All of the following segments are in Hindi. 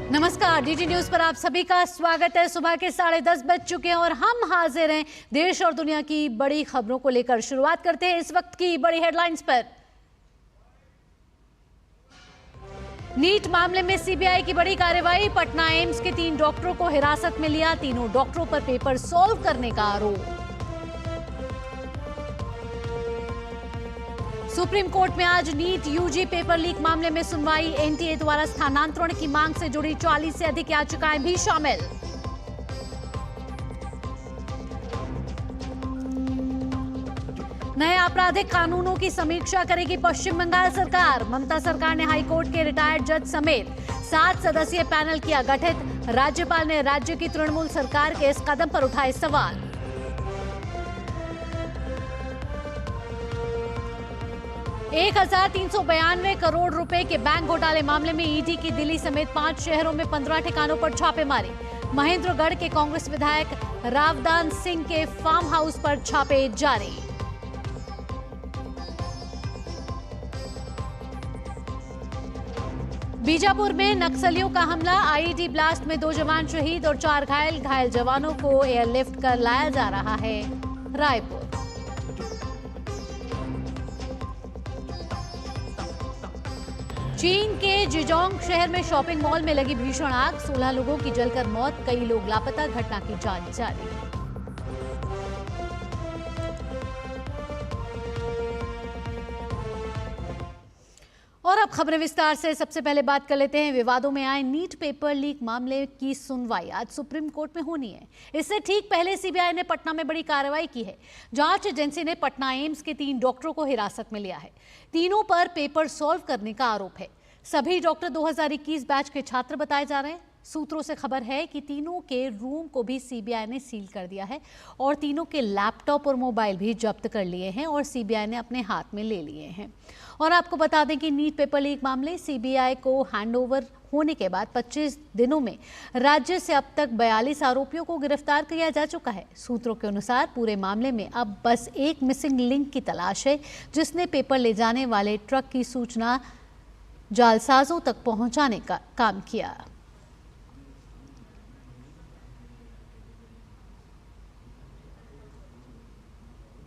नमस्कार, डीडी न्यूज पर आप सभी का स्वागत है। सुबह के 10:30 बज चुके हैं और हम हाजिर हैं देश और दुनिया की बड़ी खबरों को लेकर। शुरुआत करते हैं इस वक्त की बड़ी हेडलाइंस पर। नीट मामले में सीबीआई की बड़ी कार्रवाई। पटना एम्स के 3 डॉक्टरों को हिरासत में लिया। तीनों डॉक्टरों पर पेपर सॉल्व करने का आरोप। सुप्रीम कोर्ट में आज नीट यूजी पेपर लीक मामले में सुनवाई। एनटीए द्वारा स्थानांतरण की मांग से जुड़ी 40 से अधिक याचिकाएं भी शामिल। नए आपराधिक कानूनों की समीक्षा करेगी पश्चिम बंगाल सरकार। ममता सरकार ने हाईकोर्ट के रिटायर्ड जज समेत 7 सदस्यीय पैनल किया गठित। राज्यपाल ने राज्य की तृणमूल सरकार के इस कदम पर उठाए सवाल। एक 1,392 करोड़ रुपए के बैंक घोटाले मामले में ईडी की दिल्ली समेत 5 शहरों में 15 ठिकानों पर छापेमारी। महेंद्रगढ़ के कांग्रेस विधायक रावदान सिंह के फार्म हाउस पर छापे जारी। बीजापुर में नक्सलियों का हमला। आईईडी ब्लास्ट में 2 जवान शहीद और 4 घायल। घायल जवानों को एयरलिफ्ट कर लाया जा रहा है रायपुर। चीन के जिजोंग शहर में शॉपिंग मॉल में लगी भीषण आग। 16 लोगों की जलकर मौत, कई लोग लापता। घटना की जांच जारी। और अब खबरें विस्तार से। सबसे पहले बात कर लेते हैं विवादों में आए नीट पेपर लीक मामले की सुनवाई आज सुप्रीम कोर्ट में होनी है। इससे ठीक पहले सीबीआई ने पटना में बड़ी कार्रवाई की है। जांच एजेंसी ने पटना एम्स के 3 डॉक्टरों को हिरासत में लिया है। तीनों पर पेपर सॉल्व करने का आरोप है। सभी डॉक्टर 2021 बैच के छात्र बताए जा रहे हैं। सूत्रों से खबर है कि तीनों के रूम को भी सीबीआई ने सील कर दिया है और तीनों के लैपटॉप और मोबाइल भी जब्त कर लिए हैं और सीबीआई ने अपने हाथ में ले लिए हैं। और आपको बता दें कि नीट पेपर लीक मामले सीबीआई को हैंडओवर होने के बाद 25 दिनों में राज्य से अब तक 42 आरोपियों को गिरफ्तार किया जा चुका है। सूत्रों के अनुसार पूरे मामले में अब बस एक मिसिंग लिंक की तलाश है, जिसने पेपर ले जाने वाले ट्रक की सूचना जालसाजों तक पहुंचाने का काम किया।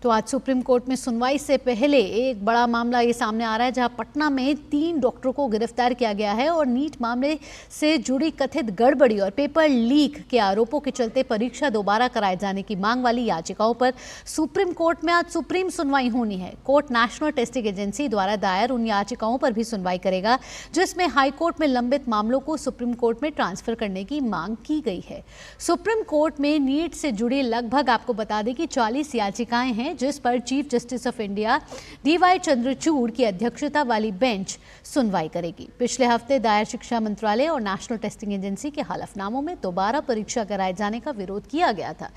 तो आज सुप्रीम कोर्ट में सुनवाई से पहले एक बड़ा मामला ये सामने आ रहा है, जहां पटना में 3 डॉक्टरों को गिरफ्तार किया गया है और नीट मामले से जुड़ी कथित गड़बड़ी और पेपर लीक के आरोपों के चलते परीक्षा दोबारा कराए जाने की मांग वाली याचिकाओं पर सुप्रीम कोर्ट में आज सुप्रीम सुनवाई होनी है। कोर्ट नेशनल टेस्टिंग एजेंसी द्वारा दायर उन याचिकाओं पर भी सुनवाई करेगा जिसमें हाईकोर्ट में लंबित मामलों को सुप्रीम कोर्ट में ट्रांसफर करने की मांग की गई है। सुप्रीम कोर्ट में नीट से जुड़ी लगभग आपको बता दें कि 40 याचिकाएं हैं, जिस पर chief justice of India DY Chandrachud की अध्यक्षता वाली बेंच सुनवाई करेगी। पिछले हफ्ते दायर शिक्षा मंत्रालय और नेशनल टेस्टिंग एजेंसी के हलफनामों में दोबारा परीक्षा कराए जाने का विरोध किया गया था।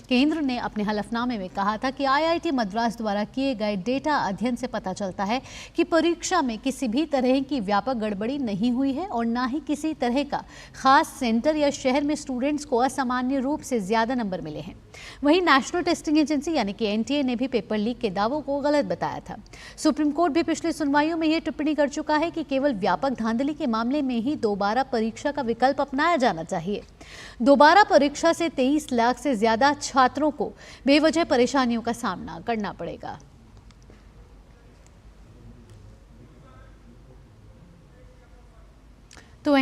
केंद्र ने अपने हलफनामे में कहा था कि आईआईटी मद्रास द्वारा किए गए डेटा अध्ययन से पता चलता है कि परीक्षा में किसी भी तरह की व्यापक गड़बड़ी नहीं हुई है और न ही किसी तरह का खास सेंटर या शहर में स्टूडेंट्स को असामान्य रूप से ज्यादा नंबर मिले हैं। वहीं नेशनल टेस्टिंग एजेंसी यानी कि एनटीए ने भी पेपर लीक के दावों को गलत बताया था। सुप्रीम कोर्ट भी पिछली सुनवाइयों में यह टिप्पणी कर चुका है कि केवल व्यापक धांधली के मामले में ही दोबारा परीक्षा का विकल्प अपनाया जाना चाहिए। दोबारा परीक्षा से 23 लाख से ज्यादा छात्रों को बेवजह परेशानियों का सामना करना पड़ेगा। तो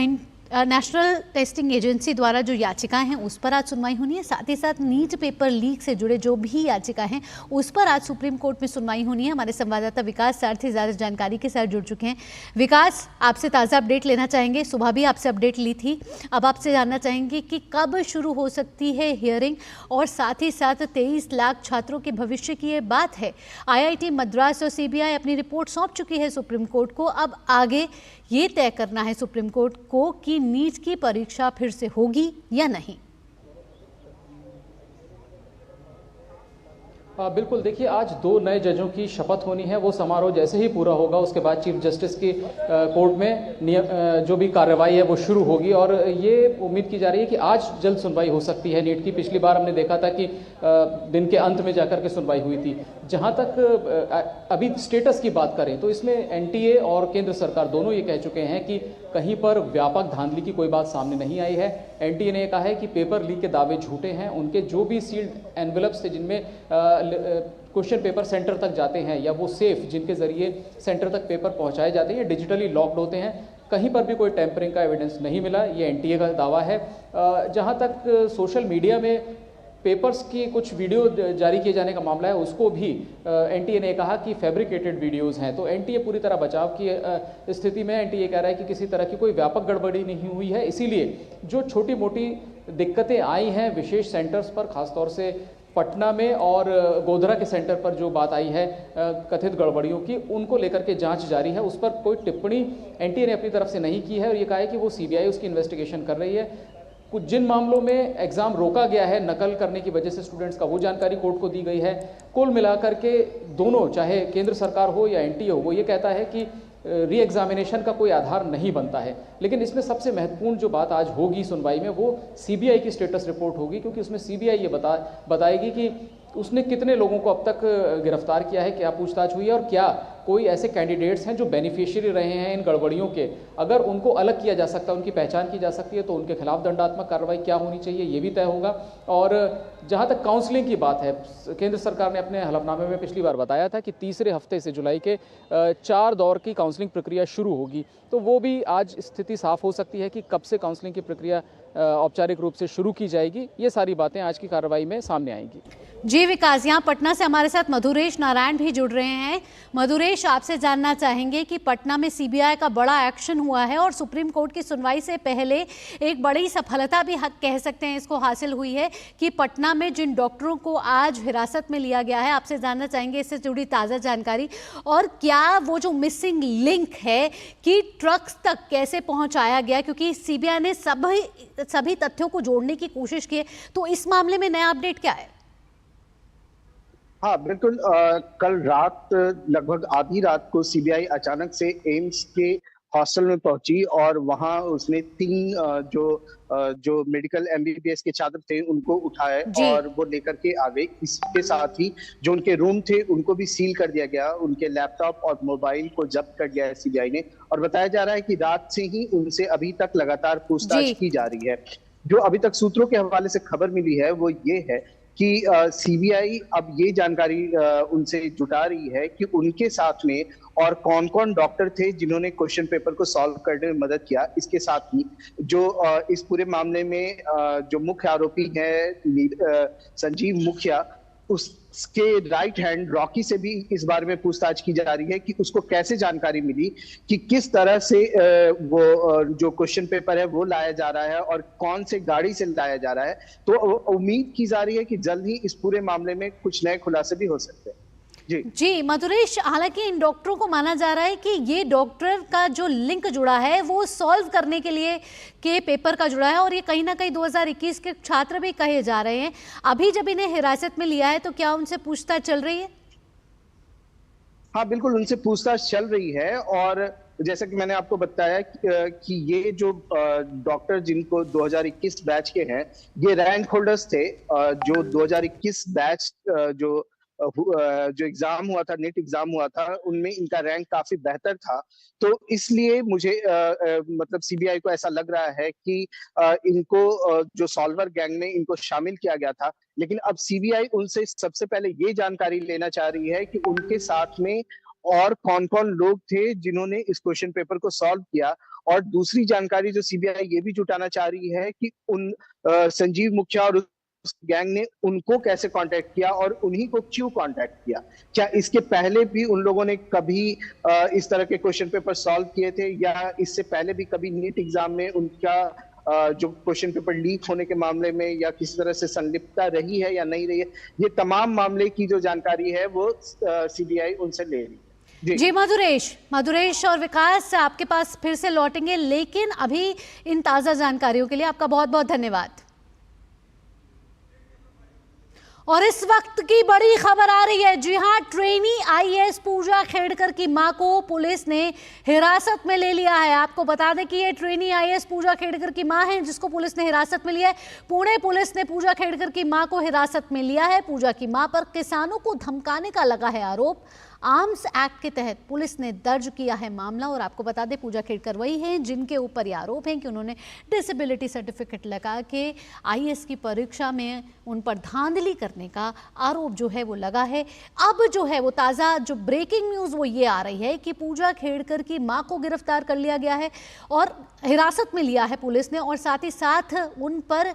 नेशनल टेस्टिंग एजेंसी द्वारा जो याचिकाएं हैं उस पर आज सुनवाई होनी है। साथ ही साथ नीट पेपर लीक से जुड़े जो भी याचिकाएं हैं उस पर आज सुप्रीम कोर्ट में सुनवाई होनी है। हमारे संवाददाता विकास सारथी ज्यादा जानकारी के साथ जुड़ चुके हैं। विकास, आपसे ताज़ा अपडेट लेना चाहेंगे। सुबह भी आपसे अपडेट ली थी, अब आपसे जानना चाहेंगे कि कब शुरू हो सकती है हियरिंग, और साथ ही साथ 23 लाख छात्रों के भविष्य की ये बात है। आईआईटी मद्रास और सीबीआई अपनी रिपोर्ट सौंप चुकी है सुप्रीम कोर्ट को। अब आगे ये तय करना है सुप्रीम कोर्ट को कि नीट की परीक्षा फिर से होगी या नहीं। बिल्कुल, देखिए आज 2 नए जजों की शपथ होनी है। वो समारोह जैसे ही पूरा होगा उसके बाद चीफ जस्टिस की कोर्ट में जो भी कार्रवाई है वो शुरू होगी और ये उम्मीद की जा रही है कि आज जल्द सुनवाई हो सकती है नीट की। पिछली बार हमने देखा था कि दिन के अंत में जाकर के सुनवाई हुई थी। जहां तक अभी स्टेटस की बात करें तो इसमें एनटीए और केंद्र सरकार दोनों ये कह चुके हैं कि कहीं पर व्यापक धांधली की कोई बात सामने नहीं आई है। एनटीए ने कहा है कि पेपर लीक के दावे झूठे हैं। उनके जो भी सील्ड एनवेलप्स थे जिनमें क्वेश्चन पेपर सेंटर तक जाते हैं या वो सेफ जिनके जरिए सेंटर तक पेपर पहुंचाए जाते हैं, डिजिटली लॉक्ड होते हैं, कहीं पर भी कोई टेम्परिंग का एविडेंस नहीं मिला। ये एनटीए का दावा है। जहां तक सोशल मीडिया में पेपर्स की कुछ वीडियो जारी किए जाने का मामला है, उसको भी एनटीए ने कहा कि फैब्रिकेटेड वीडियोस हैं। तो एनटीए पूरी तरह बचाव की स्थिति में। एनटीए कह रहा है कि किसी तरह की कोई व्यापक गड़बड़ी नहीं हुई है। इसीलिए जो छोटी मोटी दिक्कतें आई हैं विशेष सेंटर्स पर, खासतौर से पटना में और गोधरा के सेंटर पर जो बात आई है कथित गड़बड़ियों की, उनको लेकर के जांच जारी है। उस पर कोई टिप्पणी एनटीए ने अपनी तरफ से नहीं की है और ये कहा है कि वो सीबीआई उसकी इन्वेस्टिगेशन कर रही है। कुछ जिन मामलों में एग्जाम रोका गया है नकल करने की वजह से स्टूडेंट्स का, वो जानकारी कोर्ट को दी गई है। कुल मिलाकर के दोनों, चाहे केंद्र सरकार हो या एनटीए हो, वो ये कहता है कि री एग्जामिनेशन का कोई आधार नहीं बनता है। लेकिन इसमें सबसे महत्वपूर्ण जो बात आज होगी सुनवाई में वो सीबीआई की स्टेटस रिपोर्ट होगी, क्योंकि उसमें सीबीआई ये बताएगी कि उसने कितने लोगों को अब तक गिरफ्तार किया है, क्या पूछताछ हुई है और क्या कोई ऐसे कैंडिडेट्स हैं जो बेनिफिशियरी रहे हैं इन गड़बड़ियों के। अगर उनको अलग किया जा सकता है, उनकी पहचान की जा सकती है, तो उनके खिलाफ दंडात्मक कार्रवाई क्या होनी चाहिए ये भी तय होगा। और जहां तक काउंसलिंग की बात है, केंद्र सरकार ने अपने हलफनामे में पिछली बार बताया था कि तीसरे हफ्ते से जुलाई के 4 दौर की काउंसलिंग प्रक्रिया शुरू होगी। तो वो भी आज स्थिति साफ हो सकती है कि कब से काउंसलिंग की प्रक्रिया औपचारिक रूप से शुरू की जाएगी। ये सारी बातें आज की कार्रवाई में सामने आएंगी। जी विकास, यहाँ पटना से हमारे साथ मधुरेश नारायण भी जुड़ रहे हैं। मधुरेश, आपसे जानना चाहेंगे कि पटना में सीबीआई का बड़ा एक्शन हुआ है और सुप्रीम कोर्ट की सुनवाई से पहले एक बड़ी सफलता भी कह सकते हैं इसको हासिल हुई है कि पटना में जिन डॉक्टरों को आज हिरासत में लिया गया है, आपसे जानना चाहेंगे इससे जुड़ी ताज़ा जानकारी। और क्या वो जो मिसिंग लिंक है कि ट्रक्स तक कैसे पहुंचाया गया, क्योंकि सीबीआई ने सभी तथ्यों को जोड़ने की कोशिश की है, तो इस मामले में नया अपडेट क्या है? हाँ बिल्कुल, कल रात लगभग आधी रात को सीबीआई अचानक से एम्स के हॉस्टल में पहुंची और वहां उसने 3 जो मेडिकल एमबीबीएस के छात्र थे उनको उठाए और वो लेकर के आ गई। इसके साथ ही जो उनके रूम थे उनको भी सील कर दिया गया, उनके लैपटॉप और मोबाइल को जब्त कर दिया है सीबीआई ने। और बताया जा रहा है कि रात से ही उनसे अभी तक लगातार पूछताछ की जा रही है। जो अभी तक सूत्रों के हवाले से खबर मिली है वो ये है कि सीबीआई अब ये जानकारी उनसे जुटा रही है कि उनके साथ में और कौन कौन डॉक्टर थे जिन्होंने क्वेश्चन पेपर को सॉल्व करने में मदद किया। इसके साथ ही जो इस पूरे मामले में जो मुख्य आरोपी है संजीव मुखिया, उसके राइट हैंड रॉकी से भी इस बारे में पूछताछ की जा रही है कि उसको कैसे जानकारी मिली कि किस तरह से वो जो क्वेश्चन पेपर है वो लाया जा रहा है और कौन से गाड़ी से लाया जा रहा है। तो उम्मीद की जा रही है कि जल्द ही इस पूरे मामले में कुछ नए खुलासे भी हो सकते हैं। जी मधुरेश, हालांकि इन डॉक्टरों को माना जा रहा है कि ये डॉक्टर का जो लिंक जुड़ा है वो सॉल्व करने के लिए के पेपर का जुड़ा है और ये कहीं ना कहीं 2021 के छात्र भी कहे जा रहे हैं। अभी जब इन्हें हिरासत में लिया है तो क्या उनसे पूछताछ चल रही है? हाँ बिल्कुल, उनसे पूछताछ चल रही है। और जैसा कि मैंने आपको बताया कि ये जो डॉक्टर जिनको 2021 बैच के हैं, ये रैंक होल्डर्स थे। जो 2021 बैच जो एग्जाम हुआ था, नीट एग्जाम हुआ था, उनमें इनका रैंक काफी बेहतर था। तो इसलिए मुझे मतलब सीबीआई को ऐसा लग रहा है कि इनको जो सॉल्वर गैंग में इनको शामिल किया गया था। लेकिन अब सीबीआई उनसे सबसे पहले ये जानकारी लेना चाह रही है कि उनके साथ में और कौन कौन लोग थे जिन्होंने इस क्वेश्चन पेपर को सॉल्व किया। और दूसरी जानकारी जो सीबीआई ये भी जुटाना चाह रही है कि उन संजीव मुखिया और गैंग ने उनको कैसे कांटेक्ट किया और उन्हीं को क्यों कांटेक्ट किया। क्या इसके पहले भी उन लोगों ने कभी इस तरह के क्वेश्चन पेपर सॉल्व किए थे, या इससे पहले भी कभी नीट एग्जाम में उनका जो क्वेश्चन पेपर लीक होने के मामले में या किसी तरह से संलिप्तता रही है या नहीं रही है। ये तमाम मामले की जो जानकारी है वो सीबीआई उनसे ले रही है। जी मधुरेश और विकास, आपके पास फिर से लौटेंगे, लेकिन अभी इन ताज़ा जानकारियों के लिए आपका बहुत बहुत धन्यवाद। और इस वक्त की बड़ी खबर आ रही है। जी हां, ट्रेनी आईएएस पूजा खेड़कर की मां को पुलिस ने हिरासत में ले लिया है। आपको बता दें कि ये ट्रेनी आईएएस पूजा खेड़कर की मां है जिसको पुलिस ने हिरासत में लिया है। पुणे पुलिस ने पूजा खेड़कर की मां को हिरासत में लिया है। पूजा की मां पर किसानों को धमकाने का लगा है आरोप। आर्म्स एक्ट के तहत पुलिस ने दर्ज किया है मामला। और आपको बता दें, पूजा खेड़कर वही हैं जिनके ऊपर ये आरोप है कि उन्होंने डिसेबिलिटी सर्टिफिकेट लगा के आईएएस की परीक्षा में उन पर धांधली करने का आरोप जो है वो लगा है। अब जो है वो ताज़ा जो ब्रेकिंग न्यूज़ वो ये आ रही है कि पूजा खेड़कर की मां को गिरफ्तार कर लिया गया है और हिरासत में लिया है पुलिस ने। और साथ ही साथ उन पर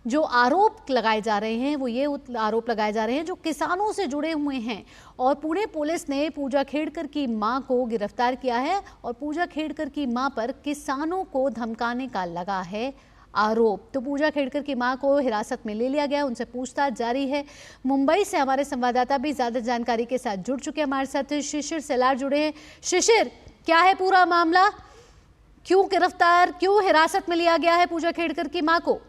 जो आरोप लगाए जा रहे हैं वो ये आरोप लगाए जा रहे हैं जो किसानों से जुड़े हुए हैं। और पुणे पुलिस ने पूजा खेड़कर की मां को गिरफ्तार किया है और पूजा खेड़कर की मां पर किसानों को धमकाने का लगा है आरोप। तो पूजा खेड़कर की मां को हिरासत में ले लिया गया, उनसे पूछताछ जारी है। मुंबई से हमारे संवाददाता भी ज्यादा जानकारी के साथ जुड़ चुके हैं। हमारे साथ शिशिर सेलार जुड़े हैं। शिशिर, क्या है पूरा मामला? क्यों गिरफ्तार, क्यों हिरासत में लिया गया है पूजा खेड़कर की मां को?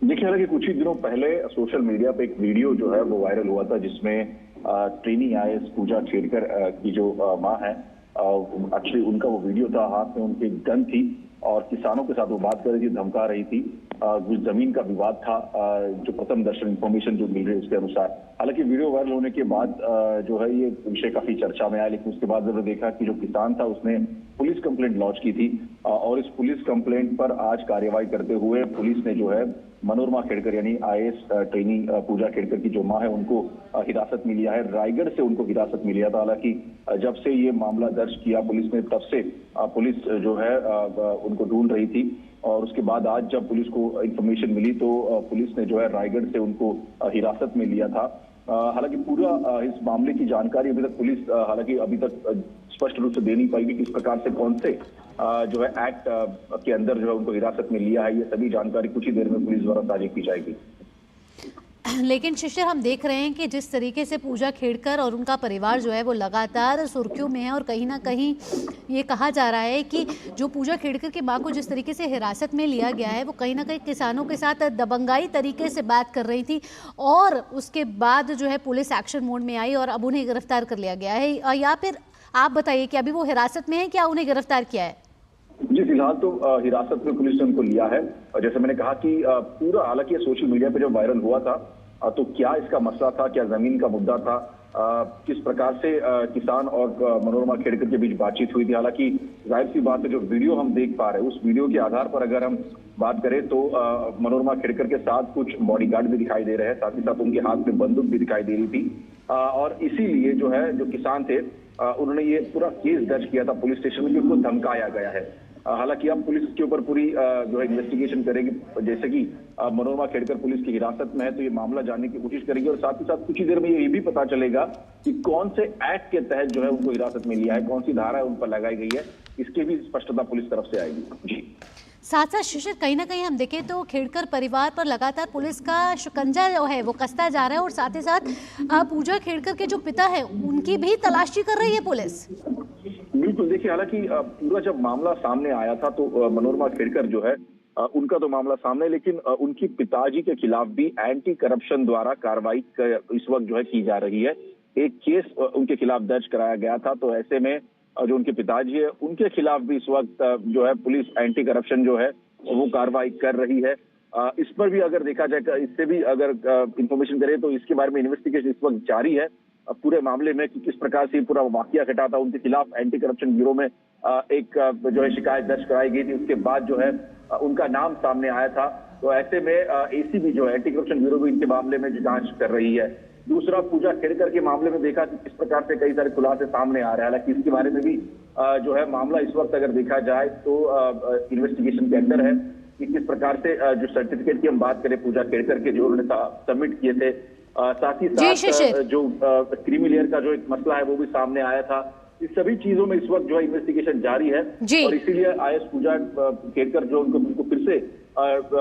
देखिए, हालांकि कुछ ही दिनों पहले सोशल मीडिया पे एक वीडियो जो है वो वायरल हुआ था जिसमें ट्रेनी आईएएस पूजा खेड़कर की जो मां है, एक्चुअली उनका वो वीडियो था, हाथ में उनकी गन थी और किसानों के साथ वो बात कर रही थी, धमका रही थी। कुछ जमीन का विवाद था, जो प्रथम दर्शन इंफॉर्मेशन जो मिल रही है उसके अनुसार। हालांकि वीडियो वायरल होने के बाद जो है ये विषय काफी चर्चा में आया, लेकिन उसके बाद जब देखा कि जो किसान था उसने पुलिस कंप्लेंट लॉन्च की थी और इस पुलिस कंप्लेंट पर आज कार्यवाही करते हुए पुलिस ने जो है मनोरमा खेड़कर यानी आईएएस ट्रेनी पूजा खेड़कर की जो मां है उनको हिरासत में लिया है। रायगढ़ से उनको हिरासत में लिया था। हालांकि जब से ये मामला दर्ज किया पुलिस ने तब से पुलिस जो है उनको ढूंढ रही थी और उसके बाद आज जब पुलिस को इंफॉर्मेशन मिली तो पुलिस ने जो है रायगढ़ से उनको हिरासत में लिया था। हालांकि पूरा इस मामले की जानकारी अभी तक पुलिस हालांकि अभी तक स्पष्ट रूप से दे नहीं पाएगी किस प्रकार से कौन से जो है एक्ट के अंदर जो है उनको हिरासत में लिया है। ये सभी जानकारी कुछ ही देर में पुलिस द्वारा साझा की जाएगी। लेकिन शिशिर, हम देख रहे हैं कि जिस तरीके से पूजा खेड़कर और उनका परिवार जो है वो लगातार सुर्खियों में है और कहीं ना कहीं ये कहा जा रहा है कि जो पूजा खेड़कर की मां को जिस तरीके से हिरासत में लिया गया है वो कहीं ना कहीं किसानों के साथ दबंगाई तरीके से बात कर रही थी और उसके बाद जो है पुलिस एक्शन मोड में आई और अब उन्हें गिरफ्तार कर लिया गया है। या फिर आप बताइए कि अभी वो हिरासत में है, क्या उन्हें गिरफ्तार किया है? जी, फिलहाल तो हिरासत में पुलिस ने उनको लिया है। और जैसे मैंने कहा कि पूरा हालांकि सोशल मीडिया पे जब वायरल हुआ था तो क्या इसका मसला था, क्या जमीन का मुद्दा था, किस प्रकार से किसान और मनोरमा खेड़कर के बीच बातचीत हुई थी। हालांकि जाहिर सी बात है जो वीडियो हम देख पा रहे हैं उस वीडियो के आधार पर अगर हम बात करें तो मनोरमा खेड़कर के साथ कुछ बॉडीगार्ड भी दिखाई दे रहे हैं, साथ ही साथ उनके हाथ में बंदूक भी दिखाई दे रही थी और इसीलिए जो है जो किसान थे उन्होंने ये पूरा केस दर्ज किया था पुलिस स्टेशन में कि उनको धमकाया गया है। हालांकि अब पुलिस इसके ऊपर पूरी जो है इन्वेस्टिगेशन करेगी। जैसे कि मनोरमा खेड़कर पुलिस की हिरासत में है तो ये मामला जानने की कोशिश करेगी और साथ ही साथ कुछ ही देर में ये भी पता चलेगा कि कौन से एक्ट के तहत जो है उनको हिरासत में लिया है, कौन सी धारा उन पर लगाई गई है, इसकी भी स्पष्टता पुलिस तरफ से आएगी। जी, साथ साथ शिशिर, कहीं ना कहीं हम देखें तो खेड़कर परिवार पर लगातार पुलिस का शिकंजा जो है वो कसता जा रहा है और साथ ही साथ पूजा खेड़कर के जो पिता है उनकी भी तलाशी कर रही है पुलिस। बिल्कुल, देखिए हालांकि पूरा जब मामला सामने आया था तो मनोरमा खेड़कर जो है उनका तो मामला सामने, लेकिन उनकी पिताजी के खिलाफ भी एंटी करप्शन द्वारा कार्रवाई इस वक्त जो है की जा रही है। एक केस उनके खिलाफ दर्ज कराया गया था तो ऐसे में जो उनके पिताजी है उनके खिलाफ भी इस वक्त जो है पुलिस एंटी करप्शन जो है वो कार्रवाई कर रही है। इस पर भी अगर देखा जाए, इससे भी अगर इंफॉर्मेशन करें तो इसके बारे में इन्वेस्टिगेशन इस वक्त जारी है पूरे मामले में कि किस प्रकार से पूरा वाकया घटा था। उनके खिलाफ एंटी करप्शन ब्यूरो में एक जो है शिकायत दर्ज कराई गई थी, उसके बाद जो है उनका नाम सामने आया था। तो ऐसे में एसीबी जो है एंटी करप्शन ब्यूरो भी इनके मामले में जांच कर रही है। दूसरा, पूजा खेड़कर के मामले में देखा कि किस प्रकार से कई सारे खुलासे सामने आ रहे हैं। हालांकि इसके बारे में भी जो है मामला इस वक्त अगर देखा जाए तो इन्वेस्टिगेशन के अंदर है कि किस प्रकार से जो सर्टिफिकेट की हम बात करें पूजा खेड़कर के जो उन्होंने सबमिट किए थे, साथ ही साथ जो क्रीमी लेयर का जो एक मसला है वो भी सामने आया था। इस सभी चीजों में इस वक्त जो है इन्वेस्टिगेशन जारी है और इसीलिए आईएएस पूजा खेड़कर जो उनको फिर से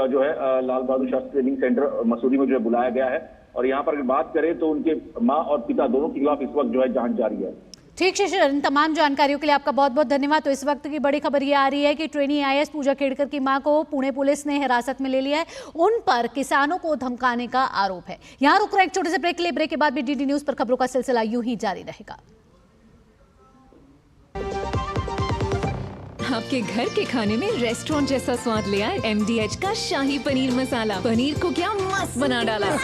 जो है लाल बहादुर शास्त्री ट्रेनिंग सेंटर मसूरी में जो है बुलाया गया है। और यहाँ पर अगर बात करें तो उनके माँ और पिता दोनों के खिलाफ इस वक्त जो है जांच जारी है। ठीक शिशिर, इन तमाम जानकारियों के लिए आपका बहुत बहुत धन्यवाद। तो इस वक्त की बड़ी खबर ये आ रही है कि ट्रेनी आईएएस पूजा खेड़कर की मां को पुणे पुलिस ने हिरासत में ले लिया है। उन पर किसानों को धमकाने का आरोप है। यहां रुक रहे एक छोटे से ब्रेक के लिए। ब्रेक के बाद भी डीडी न्यूज पर खबरों का सिलसिला यूं ही जारी रहेगा। आपके घर के खाने में रेस्टोरेंट जैसा स्वाद ले आए MDH का शाही पनीर मसाला। पनीर को क्या मस्त बना डाला।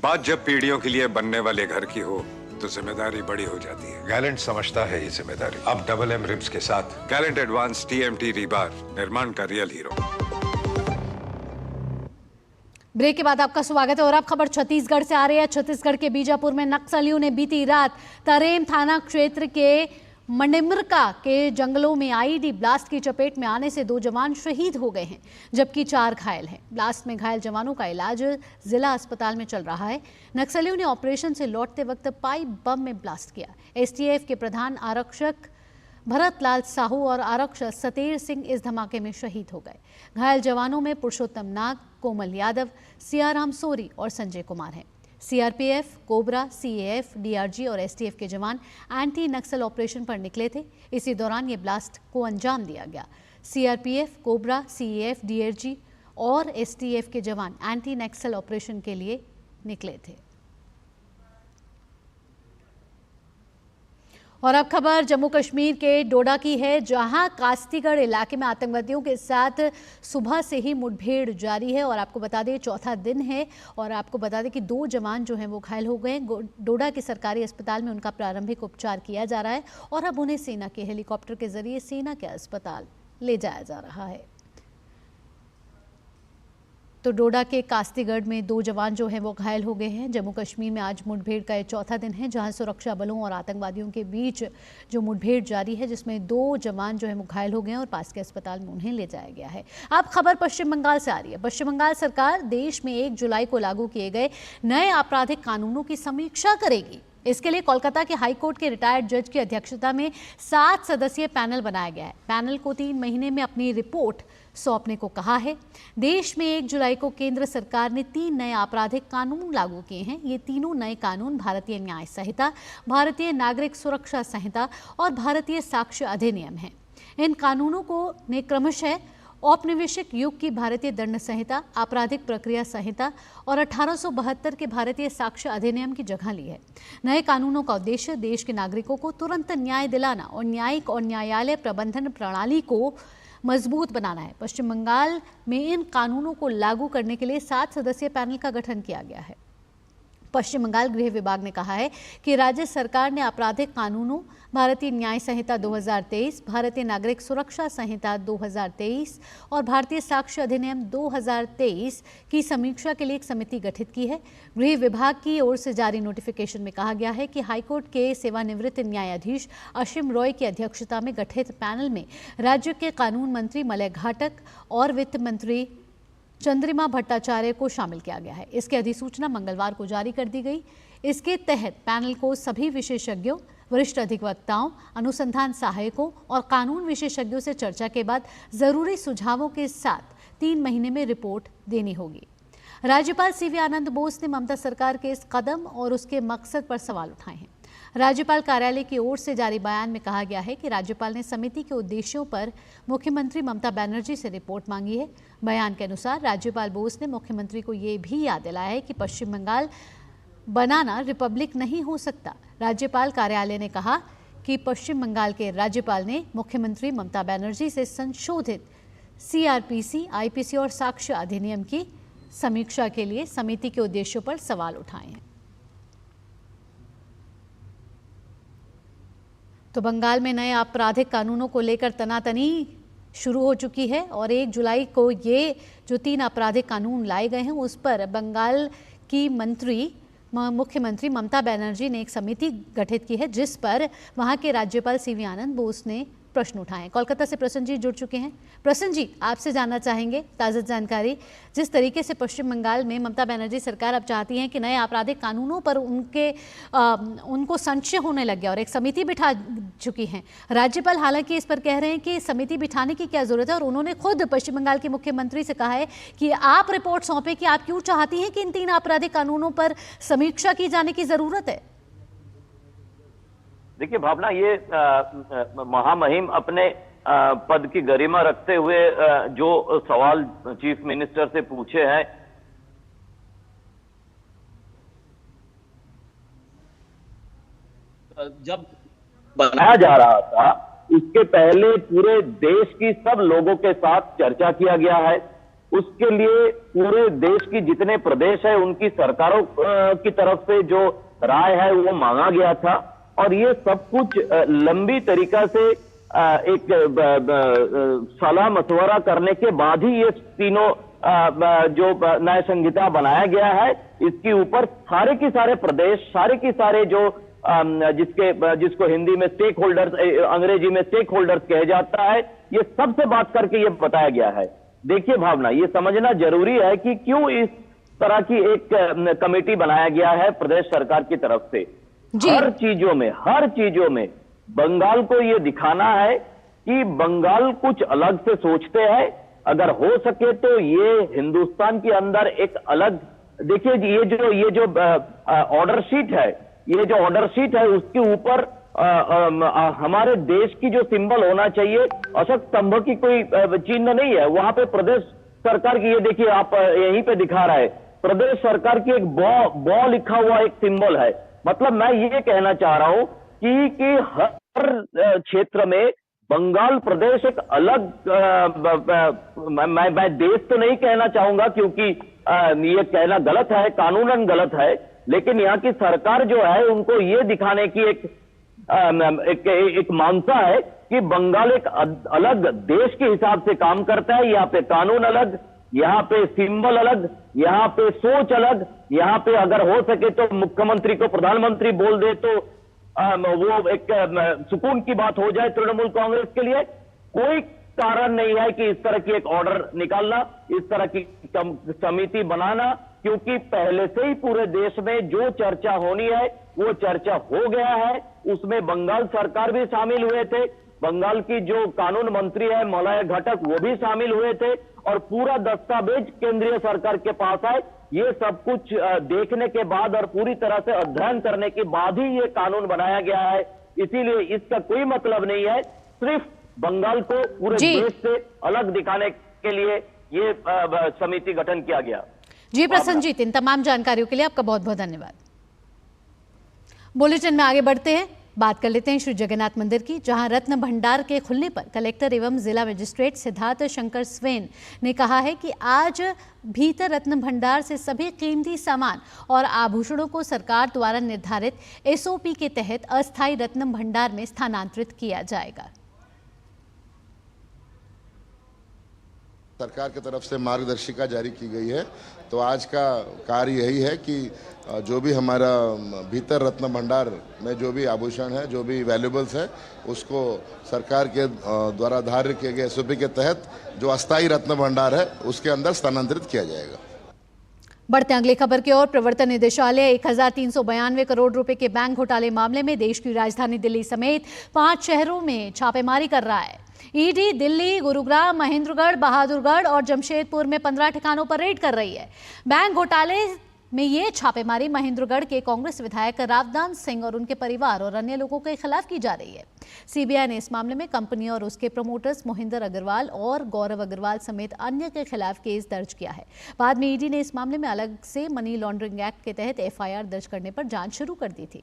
बात जब पीढ़ियों के लिए बनने वाले घर की हो तो जिम्मेदारी बड़ी हो जाती है। गैलेंट समझता है ये जिम्मेदारी। अब डबल M रिब्स के साथ गैलेंट एडवांस TMT रीबार, निर्माण का रियल हीरो। ब्रेक के बाद आपका स्वागत है और अब खबर छत्तीसगढ़ से आ रही है। छत्तीसगढ़ के बीजापुर में नक्सलियों ने बीती रात तरेम थाना क्षेत्र के मणिमरका के जंगलों में आईईडी ब्लास्ट की चपेट में आने से 2 जवान शहीद हो गए हैं, जबकि 4 घायल हैं। ब्लास्ट में घायल जवानों का इलाज जिला अस्पताल में चल रहा है। नक्सलियों ने ऑपरेशन से लौटते वक्त पाइप बम में ब्लास्ट किया। STF के प्रधान आरक्षक भरतलाल साहू और आरक्षक सतेर सिंह इस धमाके में शहीद हो गए। घायल जवानों में पुरुषोत्तम नाग, कोमल यादव, सियाराम सोरी और संजय कुमार हैं। CRPF, कोबरा, CAF, DRG और STF के जवान एंटी नक्सल ऑपरेशन पर निकले थे। इसी दौरान ये ब्लास्ट को अंजाम दिया गया। CRPF, कोबरा, CAF, DRG और STF के जवान एंटी नक्सल ऑपरेशन के लिए निकले थे। और अब खबर जम्मू कश्मीर के डोडा की है, जहां कास्तीगढ़ इलाके में आतंकवादियों के साथ सुबह से ही मुठभेड़ जारी है और आपको बता दें चौथा दिन है। और आपको बता दें कि 2 जवान जो हैं वो घायल हो गए। डोडा के सरकारी अस्पताल में उनका प्रारंभिक उपचार किया जा रहा है और अब उन्हें सेना के हेलीकॉप्टर के जरिए सेना के अस्पताल ले जाया जा रहा है। तो डोडा के कास्तीगढ़ में 2 जवान जो हैं वो घायल हो गए हैं। जम्मू कश्मीर में आज मुठभेड़ का ये चौथा दिन है, जहां सुरक्षा बलों और आतंकवादियों के बीच जो मुठभेड़ जारी है, जिसमें 2 जवान जो हैं वो घायल हो गए हैं और पास के अस्पताल में उन्हें ले जाया गया है। अब खबर पश्चिम बंगाल से आ रही है। पश्चिम बंगाल सरकार देश में 1 जुलाई को लागू किए गए नए आपराधिक कानूनों की समीक्षा करेगी। इसके लिए कोलकाता के हाईकोर्ट के रिटायर्ड जज की अध्यक्षता में 7 सदस्यीय पैनल बनाया गया है। पैनल को 3 महीने में अपनी रिपोर्ट सौंपने को कहा है। देश में 1 जुलाई को केंद्र सरकार ने 3 नए आपराधिक कानून लागू किए हैं। ये तीनों नए कानून भारतीय न्याय संहिता, भारतीय नागरिक सुरक्षा संहिता और भारतीय साक्ष्य अधिनियम हैं। इन कानूनों को ने क्रमशः औपनिवेशिक युग की भारतीय दंड संहिता, आपराधिक प्रक्रिया संहिता और 1872 के भारतीय साक्ष्य अधिनियम की जगह ली है। नए कानूनों का उद्देश्य देश के नागरिकों को तुरंत न्याय दिलाना और न्यायिक और न्यायालय प्रबंधन प्रणाली को मजबूत बनाना है। पश्चिम बंगाल में इन कानूनों को लागू करने के लिए 7 सदस्यीय पैनल का गठन किया गया है। पश्चिम बंगाल गृह विभाग ने कहा है कि राज्य सरकार ने आपराधिक कानूनों, भारतीय न्याय संहिता 2023, भारतीय नागरिक सुरक्षा संहिता 2023 और भारतीय साक्ष्य अधिनियम 2023 की समीक्षा के लिए एक समिति गठित की है। गृह विभाग की ओर से जारी नोटिफिकेशन में कहा गया है कि हाईकोर्ट के सेवानिवृत्त न्यायाधीश असीम रॉय की अध्यक्षता में गठित पैनल में राज्य के कानून मंत्री मलय घाटक और वित्त मंत्री चंद्रिमा भट्टाचार्य को शामिल किया गया है। इसकी अधिसूचना मंगलवार को जारी कर दी गई। इसके तहत पैनल को सभी विशेषज्ञों, वरिष्ठ अधिवक्ताओं, अनुसंधान सहायकों और कानून विशेषज्ञों से चर्चा के बाद जरूरी सुझावों के साथ 3 महीने में रिपोर्ट देनी होगी। राज्यपाल CV आनंद बोस ने ममता सरकार के इस कदम और उसके मकसद पर सवाल उठाए हैं। राज्यपाल कार्यालय की ओर से जारी बयान में कहा गया है कि राज्यपाल ने समिति के उद्देश्यों पर मुख्यमंत्री ममता बनर्जी से रिपोर्ट मांगी है। बयान के अनुसार राज्यपाल बोस ने मुख्यमंत्री को ये भी याद दिलाया है कि पश्चिम बंगाल बनाना रिपब्लिक नहीं हो सकता। राज्यपाल कार्यालय ने कहा कि पश्चिम बंगाल के राज्यपाल ने मुख्यमंत्री ममता बनर्जी से संशोधित CRPC, IPC और साक्ष्य अधिनियम की समीक्षा के लिए समिति के उद्देश्यों पर सवाल उठाए हैं। तो बंगाल में नए आपराधिक कानूनों को लेकर तनातनी शुरू हो चुकी है और 1 जुलाई को ये जो 3 आपराधिक कानून लाए गए हैं उस पर बंगाल की मुख्यमंत्री ममता बनर्जी ने एक समिति गठित की है, जिस पर वहां के राज्यपाल CV आनंद बोस ने प्रश्न उठाए। कोलकाता से प्रसन्न जी जुड़ चुके हैं। प्रसन्न जी, आपसे जानना चाहेंगे ताज़ा जानकारी। जिस तरीके से पश्चिम बंगाल में ममता बनर्जी सरकार अब चाहती है कि नए आपराधिक कानूनों पर उनको संशय होने लग गया और एक समिति बिठा चुकी हैं। राज्यपाल हालांकि इस पर कह रहे हैं कि समिति बिठाने की क्या जरूरत है, और उन्होंने खुद पश्चिम बंगाल के मुख्यमंत्री से कहा है कि आप रिपोर्ट सौंपे कि आप क्यों चाहती हैं कि इन 3 आपराधिक कानूनों पर समीक्षा की जाने की जरूरत है। देखिए भावना, ये महामहिम अपने पद की गरिमा रखते हुए जो सवाल चीफ मिनिस्टर से पूछे हैं, जब बनाया जा रहा था उसके पहले पूरे देश की सब लोगों के साथ चर्चा किया गया है। उसके लिए पूरे देश की जितने प्रदेश है उनकी सरकारों की तरफ से जो राय है वो मांगा गया था, और ये सब कुछ लंबी तरीका से एक सलाह मशवरा करने के बाद ही ये तीनों जो न्याय संहिता बनाया गया है, इसके ऊपर सारे के सारे प्रदेश, सारे के सारे जो जिसको हिंदी में स्टेक होल्डर्स, अंग्रेजी में स्टेक होल्डर्स कहा जाता है, ये सबसे बात करके ये बताया गया है। देखिए भावना, ये समझना जरूरी है कि क्यों इस तरह की एक कमेटी बनाया गया है प्रदेश सरकार की तरफ से। हर चीजों में बंगाल को ये दिखाना है कि बंगाल कुछ अलग से सोचते हैं। अगर हो सके तो ये हिंदुस्तान के अंदर एक अलग, देखिए ये जो ऑर्डर शीट है उसके ऊपर हमारे देश की जो सिंबल होना चाहिए, अशोक स्तंभ की कोई चिन्ह नहीं है वहां पे। प्रदेश सरकार की, ये देखिए आप यहीं पे दिखा रहा है, प्रदेश सरकार की एक बॉ लिखा हुआ एक सिंबल है। मतलब मैं ये कहना चाह रहा हूं कि हर क्षेत्र में बंगाल प्रदेश एक अलग, मैं देश तो नहीं कहना चाहूंगा क्योंकि ये कहना गलत है, कानूनन गलत है, लेकिन यहाँ की सरकार जो है उनको ये दिखाने की एक मानसा है कि बंगाल एक अलग देश के हिसाब से काम करता है। यहाँ पे कानून अलग, यहाँ पे सिंबल अलग, यहाँ पे सोच अलग, यहाँ पे अगर हो सके तो मुख्यमंत्री को प्रधानमंत्री बोल दे तो वो एक सुकून की बात हो जाए तृणमूल कांग्रेस के लिए। कोई कारण नहीं है कि इस तरह की एक ऑर्डर निकालना, इस तरह की समिति बनाना, क्योंकि पहले से ही पूरे देश में जो चर्चा होनी है वो चर्चा हो गया है। उसमें बंगाल सरकार भी शामिल हुए थे, बंगाल की जो कानून मंत्री है मलय घटक वो भी शामिल हुए थे, और पूरा दस्तावेज केंद्रीय सरकार के पास है। ये सब कुछ देखने के बाद और पूरी तरह से अध्ययन करने के बाद ही ये कानून बनाया गया है। इसीलिए इसका कोई मतलब नहीं है सिर्फ बंगाल को पूरे देश से अलग दिखाने के लिए ये समिति गठन किया गया। जी प्रसन्नजीत, इन तमाम जानकारियों के लिए आपका बहुत बहुत धन्यवाद। बुलेटिन में आगे बढ़ते हैं, बात कर लेते हैं श्री जगन्नाथ मंदिर की, जहां रत्न भंडार के खुलने पर कलेक्टर एवं जिला मजिस्ट्रेट सिद्धार्थ शंकर स्वेन ने कहा है कि आज भीतर रत्न भंडार से सभी कीमती सामान और आभूषणों को सरकार द्वारा निर्धारित एसओपी के तहत अस्थायी रत्न भंडार में स्थानांतरित किया जाएगा। सरकार की तरफ से मार्गदर्शिका जारी की गई है, तो आज का कार्य यही है कि जो भी हमारा भीतर रत्न भंडार में जो भी आभूषण है, जो भी वैल्यूबल्स है, उसको सरकार के द्वारा धार्य किए गए एसओपी के तहत जो अस्थायी रत्न भंडार है उसके अंदर स्थानांतरित किया जाएगा। बढ़ते अगली खबर की ओर। प्रवर्तन निदेशालय 1392 करोड़ रुपए के बैंक घोटाले मामले में देश की राजधानी दिल्ली समेत 5 शहरों में छापेमारी कर रहा है। ईडी दिल्ली, गुरुग्राम, महेंद्रगढ़, बहादुरगढ़ और जमशेदपुर में 15 ठिकानों पर रेड कर रही है। बैंक घोटाले में ये छापेमारी महेंद्रगढ़ के कांग्रेस विधायक रावदान सिंह और उनके परिवार और अन्य लोगों के खिलाफ की जा रही है। सीबीआई ने इस मामले में कंपनी और उसके प्रमोटर्स मोहिंदर अग्रवाल और गौरव अग्रवाल समेत अन्य के खिलाफ केस दर्ज किया है। बाद में ईडी ने इस मामले में अलग से मनी लॉन्ड्रिंग एक्ट के तहत एफआईआर दर्ज करने पर जांच शुरू कर दी थी।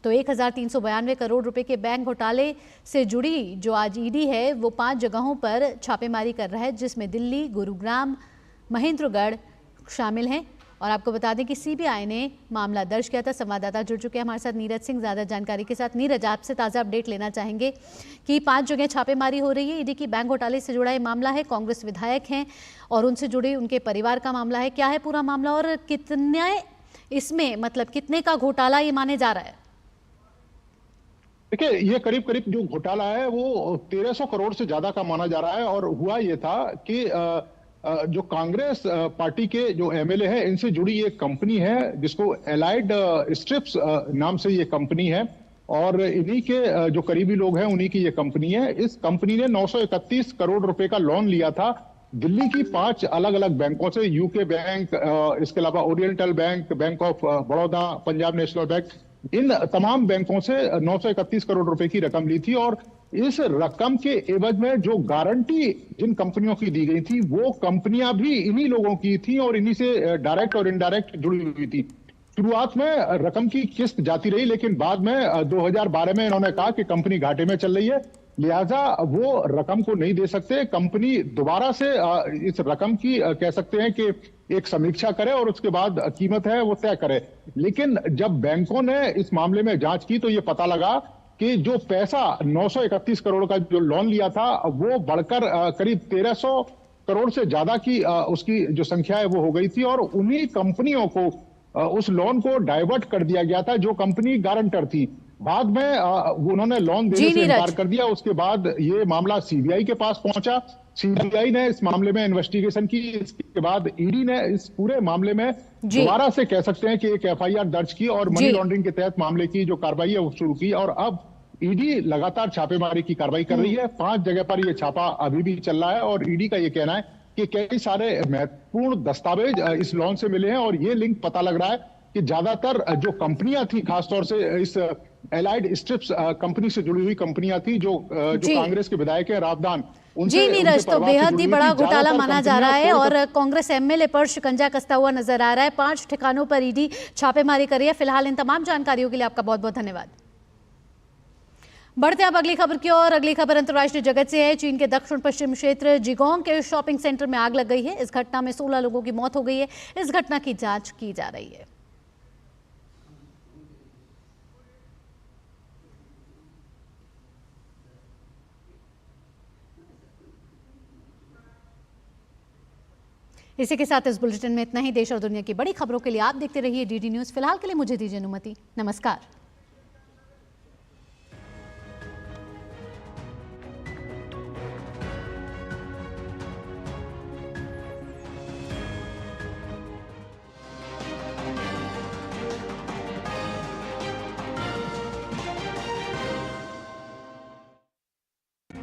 तो 1392 करोड़ रुपए के बैंक घोटाले से जुड़ी जो आज ईडी है वो 5 जगहों पर छापेमारी कर रहा है, जिसमें दिल्ली, गुरुग्राम, महेंद्रगढ़ शामिल हैं। और आपको बता दें कि सीबीआई ने मामला दर्ज किया था। संवाददाता जुड़ चुके हैं हमारे साथ नीरज सिंह, ज़्यादा जानकारी के साथ। नीरज, आपसे ताज़ा अपडेट लेना चाहेंगे कि 5 जगह छापेमारी हो रही है। ईडी की बैंक घोटाले से जुड़ा ये मामला है, कांग्रेस विधायक हैं और उनसे जुड़े उनके परिवार का मामला है। क्या है पूरा मामला और कितने इसमें, मतलब कितने का घोटाला ये माने जा रहा है? देखिए, ये करीब करीब जो घोटाला है वो 1300 करोड़ से ज्यादा का माना जा रहा है। और हुआ ये था कि जो कांग्रेस पार्टी के जो एमएलए है, इनसे जुड़ी एक कंपनी है जिसको एलाइड स्ट्रिप्स नाम से ये कंपनी है, और इन्हीं के जो करीबी लोग हैं उन्हीं की ये कंपनी है। इस कंपनी ने 931 करोड़ रुपए का लोन लिया था दिल्ली की 5 अलग अलग बैंकों से, यूके बैंक, इसके अलावा oriental bank, bank of Baroda, Punjab national bank, इन तमाम बैंकों से 931 करोड़ रुपए की रकम ली थी। और इस रकम के एवज में जो गारंटी जिन कंपनियों की दी गई थी वो कंपनियां भी इन्हीं लोगों की थी और इन्हीं से डायरेक्ट और इनडायरेक्ट जुड़ी हुई थी। शुरुआत में रकम की किस्त जाती रही, लेकिन बाद में 2012 में इन्होंने कहा कि कंपनी घाटे में चल रही है, लिहाजा वो रकम को नहीं दे सकते। कंपनी दोबारा से इस रकम की कह सकते हैं कि एक समीक्षा करे और उसके बाद कीमत है वो तय करे। लेकिन जब बैंकों ने इस मामले में जांच की तो ये पता लगा कि जो पैसा 931 करोड़ का जो लोन लिया था वो बढ़कर करीब 1300 करोड़ से ज्यादा की उसकी जो संख्या है वो हो गई थी। और उन्हीं कंपनियों को उस लोन को डाइवर्ट कर दिया गया था जो कंपनी गारंटर थी। बाद में उन्होंने लोन देने से इनकार कर दिया। उसके बाद ये मामला सीबीआई के पास पहुंचा, सीबीआई ने इस मामले में इन्वेस्टिगेशन की। इसके बाद ईडी ने इस पूरे मामले में दोबारा से कह सकते हैं कि एक एफआईआर दर्ज की और मनी लॉन्ड्रिंग के तहत मामले की जो कार्रवाई है वो शुरू की। और अब ईडी लगातार छापेमारी की कार्रवाई कर रही है। 5 जगह पर यह छापा अभी भी चल रहा है और ईडी का ये कहना है कि कई सारे महत्वपूर्ण दस्तावेज इस लोन से मिले हैं और ये लिंक पता लग रहा है कि ज्यादातर जो कंपनियां थी, खासतौर से इस एलाइड स्ट्रिप्स कंपनी से जुड़ी हुई कंपनियां थी जो कांग्रेस के विधायक है रावदान, जी नीरज, तो बेहद ही बड़ा घोटाला माना जा रहा है और कांग्रेस एमएलए पर शिकंजा कसता हुआ नजर आ रहा है। 5 ठिकानों पर ईडी छापेमारी कर रही है। फिलहाल इन तमाम जानकारियों के लिए आपका बहुत बहुत धन्यवाद। बढ़ते अब अगली खबर की ओर। अगली खबर अंतर्राष्ट्रीय जगत से है। चीन के दक्षिण पश्चिम क्षेत्र जिगोंग के शॉपिंग सेंटर में आग लग गई है। इस घटना में 16 लोगों की मौत हो गई है। इस घटना की जांच की जा रही है। इसी के साथ इस बुलेटिन में इतना ही। देश और दुनिया की बड़ी खबरों के लिए आप देखते रहिए डीडी न्यूज़। फिलहाल के लिए मुझे दीजिए अनुमति। नमस्कार।